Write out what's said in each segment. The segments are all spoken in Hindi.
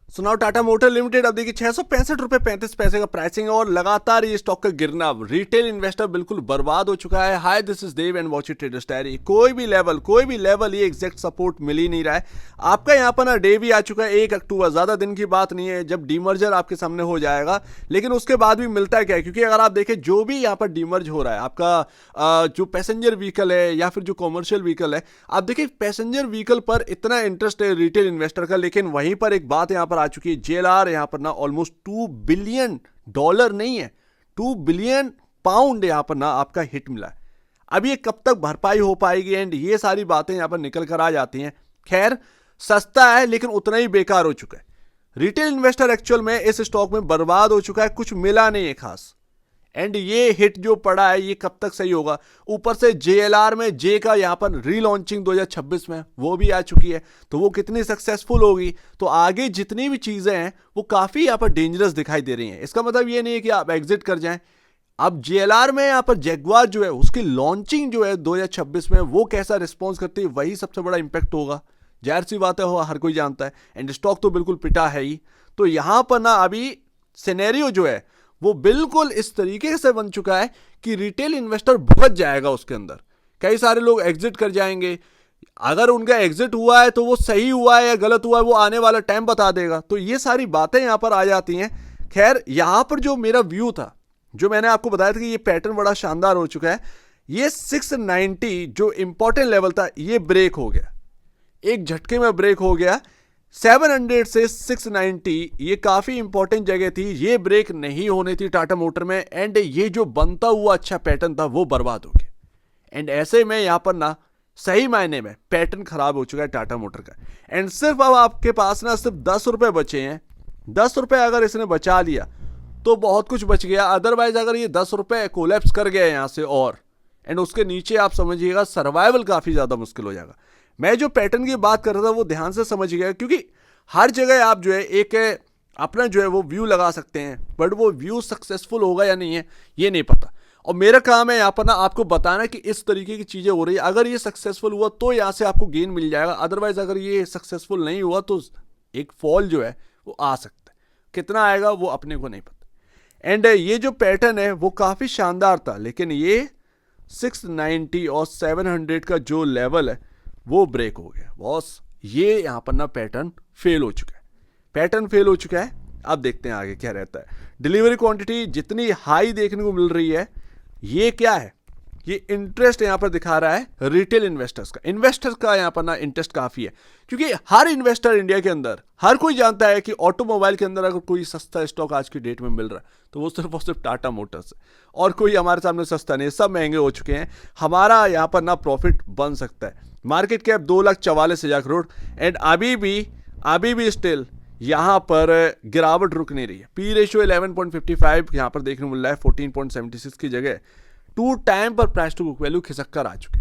सुनाओ टाटा मोटर लिमिटेड अब देखिए 665 रुपए 35 पैसे का प्राइसिंग है और लगातार ये स्टॉक का गिरना, रिटेल इन्वेस्टर बिल्कुल बर्बाद हो चुका है। Hi this is Dev and watch it traders diary. कोई भी लेवल ये एग्जैक्ट सपोर्ट मिल ही नहीं रहा है आपका। यहाँ पर ना डे भी आ चुका है 1 अक्टूबर, ज्यादा दिन की बात नहीं है जब डीमर्जर आपके सामने हो जाएगा। लेकिन उसके बाद भी मिलता है क्या है, क्योंकि अगर आप देखें जो भी यहाँ पर डीमर्ज हो रहा है आपका जो पैसेंजर व्हीकल है या फिर जो कॉमर्शियल व्हीकल है, आप देखिए पैसेंजर व्हीकल पर इतना इंटरेस्ट है रिटेल इन्वेस्टर का। लेकिन वहीं पर एक बात यहाँ पर आ चुकी है, जेएलआर यहाँ पर ना ऑलमोस्ट $2 बिलियन नहीं है, $2 बिलियन यहाँ पर ना आपका हिट मिला है। अब ये कब तक भरपाई हो पाएगी एंड ये सारी बातें यहाँ पर निकल कर आ जाती हैं। खैर सस्ता है लेकिन उतना ही बेकार हो चुका है। रिटेल इन्वेस्टर एक्चुअल में इस स्टॉक में बर्बाद हो चुका है, कुछ मिला नहीं है खास। एंड ये हिट जो पड़ा है ये कब तक सही होगा। ऊपर से जेएलआर में जे का यहाँ पर रीलॉन्चिंग 2026 में वो भी आ चुकी है, तो वो कितनी सक्सेसफुल होगी। तो आगे जितनी भी चीजें हैं वो काफी यहाँ पर डेंजरस दिखाई दे रही हैं। इसका मतलब ये नहीं है कि आप एग्जिट कर जाएं। अब जेएलआर में यहाँ पर जैगुआर जो है उसकी लॉन्चिंग जो है 2026 में वो कैसा रिस्पॉन्स करती है वही सबसे बड़ा इंपैक्ट होगा। जाहिर सी बात है, हर कोई जानता है। एंड स्टॉक तो बिल्कुल पिटा है ही। तो यहां पर ना अभी सिनेरियो जो है वो बिल्कुल इस तरीके से बन चुका है कि रिटेल इन्वेस्टर भुगत जाएगा उसके अंदर। कई सारे लोग एग्जिट कर जाएंगे। अगर उनका एग्जिट हुआ है तो वो सही हुआ है या गलत हुआ है वो आने वाला टाइम बता देगा। तो ये सारी बातें यहां पर आ जाती हैं। खैर यहां पर जो मेरा व्यू था, जो मैंने आपको बताया था कि ये पैटर्न बड़ा शानदार हो चुका है, ये 690 जो इंपॉर्टेंट लेवल था ये ब्रेक हो गया, एक झटके में ब्रेक हो गया। 700 से 690 ये काफी इंपॉर्टेंट जगह थी, ये ब्रेक नहीं होनी थी टाटा मोटर में। एंड ये जो बनता हुआ अच्छा पैटर्न था वो बर्बाद हो गया। एंड ऐसे में यहां पर ना सही मायने में पैटर्न खराब हो चुका है टाटा मोटर का। एंड सिर्फ अब आपके पास ना सिर्फ 10 रुपए बचे हैं। 10 रुपए अगर इसने बचा लिया तो बहुत कुछ बच गया। अदरवाइज अगर ये 10 रुपए कोलैप्स कर गए यहां से और एंड उसके नीचे आप समझिएगा सर्वाइवल काफी ज्यादा मुश्किल हो जाएगा। मैं जो पैटर्न की बात कर रहा था वो ध्यान से समझ गया, क्योंकि हर जगह आप जो है एक अपना जो है वो व्यू लगा सकते हैं, बट वो व्यू सक्सेसफुल होगा या नहीं है ये नहीं पता। और मेरा काम है यहाँ पर ना आपको बताना कि इस तरीके की चीजें हो रही है। अगर ये सक्सेसफुल हुआ तो यहाँ से आपको गेन मिल जाएगा, अदरवाइज अगर ये सक्सेसफुल नहीं हुआ तो एक फॉल जो है वो आ सकता है। कितना आएगा वो अपने को नहीं पता। एंड ये जो पैटर्न है वो काफी शानदार था, लेकिन ये 690 और 700 का जो लेवल है वो ब्रेक हो गया बॉस। ये यहां पर ना पैटर्न फेल हो चुका है, पैटर्न फेल हो चुका है। अब देखते हैं आगे क्या रहता है। डिलीवरी क्वांटिटी जितनी हाई देखने को मिल रही है, ये क्या है, ये इंटरेस्ट यहां पर दिखा रहा है रिटेल इन्वेस्टर्स का यहां पर ना इंटरेस्ट काफी है। क्योंकि हर इन्वेस्टर इंडिया के अंदर हर कोई जानता है कि ऑटोमोबाइल के अंदर अगर कोई सस्ता स्टॉक आज की डेट में मिल रहा है तो वो सिर्फ और सिर्फ टाटा मोटर्स है, और कोई हमारे सामने सस्ता नहीं है, सब महंगे हो चुके हैं। हमारा यहां पर ना प्रॉफिट बन सकता है। मार्केट कैप 2,44,000 करोड़ एंड अभी भी स्टिल यहां पर गिरावट रुक नहीं रही है। पी रेशियो 11.55 यहां पर देखने को मिल रहा है, 14.76 की जगह 2 टाइम पर प्राइस टू बुक वैल्यू खिसक कर आ चुके।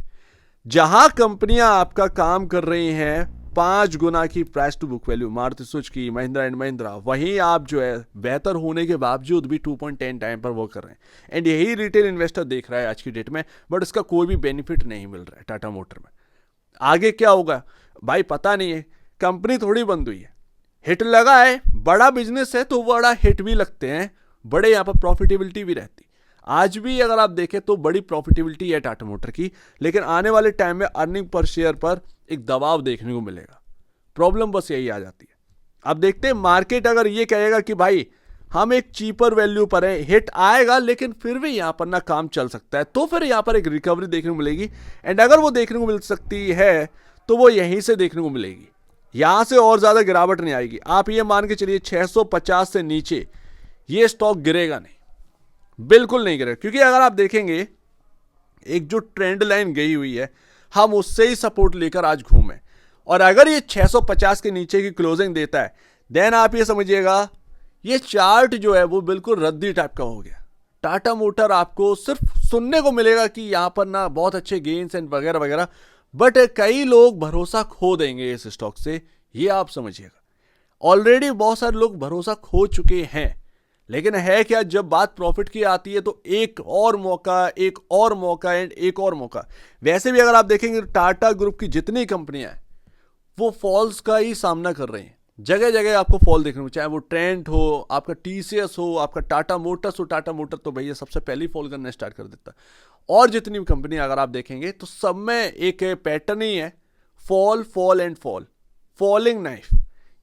जहां कंपनियां आपका काम कर रही हैं 5 गुना की price to book value, Maruti Suzuki, Mahindra and Mahindra, वहीं आप जो है बेहतर होने के बावजूद भी 2.10 टाइम पर वो कर रहे हैं। एंड यही रिटेल इन्वेस्टर देख रहा है आज की डेट में, बट इसका कोई भी बेनिफिट नहीं मिल रहा है टाटा मोटर में। आगे क्या होगा भाई पता नहीं है, कंपनी थोड़ी बंद हुई है, हिट लगा है, बड़ा बिजनेस है तो बड़ा हिट भी लगते हैं, बड़े यहाँ पर प्रॉफिटेबिलिटी भी रहती। आज भी अगर आप देखें तो बड़ी प्रॉफिटेबिलिटी है टाटा मोटर की, लेकिन आने वाले टाइम में अर्निंग पर शेयर पर एक दबाव देखने को मिलेगा। प्रॉब्लम बस यही आ जाती है। अब देखते हैं मार्केट अगर ये कहेगा कि भाई हम एक चीपर वैल्यू पर है, हिट आएगा लेकिन फिर भी यहां पर ना काम चल सकता है, तो फिर यहां पर एक रिकवरी देखने को मिलेगी। एंड अगर वो देखने को मिल सकती है तो वो यहीं से देखने को मिलेगी, यहां से और ज्यादा गिरावट नहीं आएगी। आप ये मान के चलिए 650 से नीचे ये स्टॉक गिरेगा नहीं, बिल्कुल नहीं गिरेगा। क्योंकि अगर आप देखेंगे एक जो ट्रेंड लाइन गई हुई है हम उससे ही सपोर्ट लेकर आज घूमे, और अगर ये 650 के नीचे की क्लोजिंग देता है देन आप ये समझिएगा ये चार्ट जो है वो बिल्कुल रद्दी टाइप का हो गया। टाटा मोटर आपको सिर्फ सुनने को मिलेगा कि यहां पर ना बहुत अच्छे गेन्स एंड वगैरह वगैरह, बट कई लोग भरोसा खो देंगे इस स्टॉक से, ये आप समझिएगा। ऑलरेडी बहुत सारे लोग भरोसा खो चुके हैं, लेकिन है क्या, जब बात प्रॉफिट की आती है तो एक और मौका एंड एक और मौका। वैसे भी अगर आप देखेंगे टाटा ग्रुप की जितनी कंपनियां हैं वो फॉल्स का ही सामना कर रही हैं। जगह जगह आपको फॉल देखने को, चाहे वो ट्रेंट हो, आपका टीसीएस हो, आपका टाटा मोटर्स हो। टाटा मोटर तो भैया सबसे पहले फॉल करना स्टार्ट कर देता है। और जितनी भी कंपनी अगर आप देखेंगे तो सब में एक पैटर्न ही है, fall fall and fall, falling knife,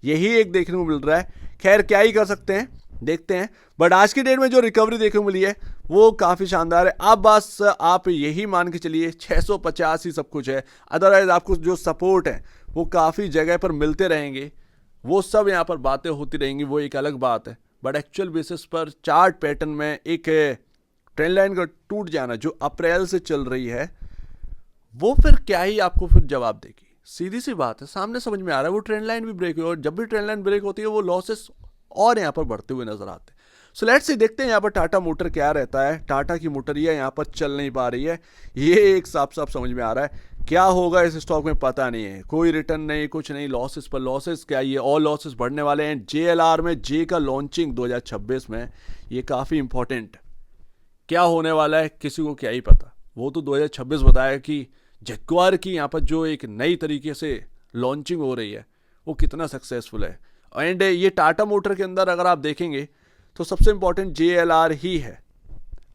यही एक देखने को मिल रहा है। खैर क्या ही कर सकते हैं, देखते हैं। बट आज की डेट में जो रिकवरी देखने को मिली है वो काफ़ी शानदार है। अब बस आप यही मान के चलिए 650 ही सब कुछ है, अदरवाइज आपको जो सपोर्ट है वो काफ़ी जगह पर मिलते रहेंगे, वो सब यहाँ पर बातें होती रहेंगी, वो एक अलग बात है। बट एक्चुअल बेसिस पर चार्ट पैटर्न में एक ट्रेंड लाइन का टूट जाना जो अप्रैल से चल रही है, वो फिर क्या ही आपको फिर जवाब देगी। सीधी सी बात है, सामने समझ में आ रहा है वो ट्रेंड लाइन भी ब्रेक हुई, और जब भी ट्रेंड लाइन ब्रेक होती है वो लॉसेस और यहाँ पर बढ़ते हुए नजर आते हैं। सो लेट्स सी, देखते हैं यहाँ पर टाटा मोटर क्या रहता है। टाटा की मोटरिया यहाँ पर चल नहीं पा रही है, ये एक साफ साफ समझ में आ रहा है। क्या होगा इस स्टॉक में पता नहीं है, कोई रिटर्न नहीं, कुछ नहीं, लॉसेस पर लॉसेस। क्या ये और लॉसेस बढ़ने वाले हैं? JLR में जे का लॉन्चिंग 2026 में, ये काफ़ी इंपॉर्टेंट। क्या होने वाला है किसी को क्या ही पता। वो तो 2026 बताया कि जगुआर की यहाँ पर जो एक नई तरीके से लॉन्चिंग हो रही है वो कितना सक्सेसफुल है। एंड ये टाटा मोटर के अंदर अगर आप देखेंगे तो सबसे इंपॉर्टेंट JLR ही है।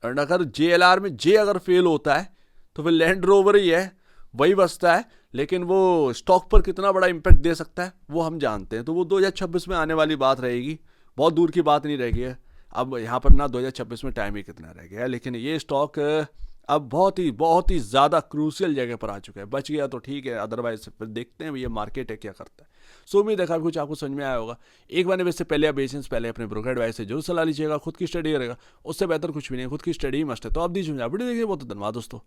और अगर JLR में जे अगर फेल होता है तो फिर लैंड रोवर ही है, वही बचता है। लेकिन वो स्टॉक पर कितना बड़ा इम्पैक्ट दे सकता है वो हम जानते हैं, तो वो 2026 में आने वाली बात रहेगी, बहुत दूर की बात नहीं रहेगी। अब यहाँ पर ना 2026 में टाइम ही कितना रह गया है, लेकिन ये स्टॉक अब बहुत ही ज़्यादा क्रूशियल जगह पर आ चुका है। बच गया तो ठीक है, अदरवाइज फिर देखते हैं ये मार्केट है क्या करता है। सो उम्मीद है काफ़ी कुछ आपको समझ में आया होगा। एक बार ने इससे पहले आप बेसिस पहले अपने ब्रोकर एडवाइस से जरूर सलाह लीजिएगा, खुद की स्टडी करेगा, उससे बेहतर कुछ भी नहीं, खुद की स्टडी ही मस्ट है। तो आप दीजिए वीडियो देखिए, बहुत धन्यवाद दोस्तों।